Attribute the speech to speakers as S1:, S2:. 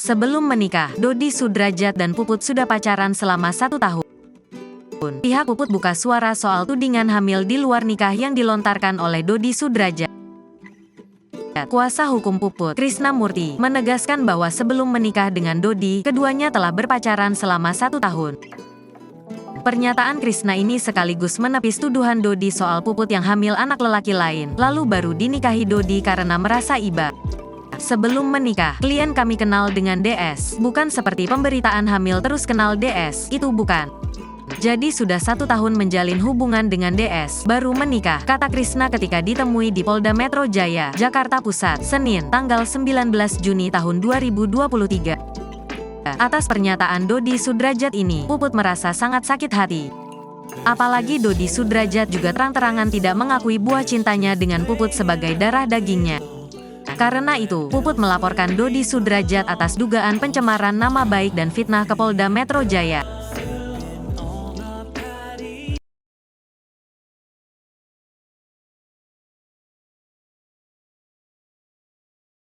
S1: Sebelum menikah, Dodi Sudrajat dan Puput sudah pacaran selama 1 tahun. Pihak Puput buka suara soal tudingan hamil di luar nikah yang dilontarkan oleh Dodi Sudrajat. Kuasa hukum Puput, Krisnamurti, menegaskan bahwa sebelum menikah dengan Dodi, keduanya telah berpacaran selama 1 tahun. Pernyataan Krisna ini sekaligus menepis tuduhan Dodi soal Puput yang hamil anak lelaki lain, lalu baru dinikahi Dodi karena merasa iba. Sebelum menikah, klien kami kenal dengan DS, bukan seperti pemberitaan hamil terus kenal DS, itu bukan. Jadi sudah 1 tahun menjalin hubungan dengan DS, baru menikah, kata Krisna ketika ditemui di Polda Metro Jaya, Jakarta Pusat, Senin, tanggal 19 Juni tahun 2023. Atas pernyataan Dodi Sudrajat ini, Puput merasa sangat sakit hati. Apalagi Dodi Sudrajat juga terang-terangan tidak mengakui buah cintanya dengan Puput sebagai darah dagingnya. Karena itu, Puput melaporkan Dodi Sudrajat atas dugaan pencemaran nama baik dan fitnah ke Polda Metro Jaya.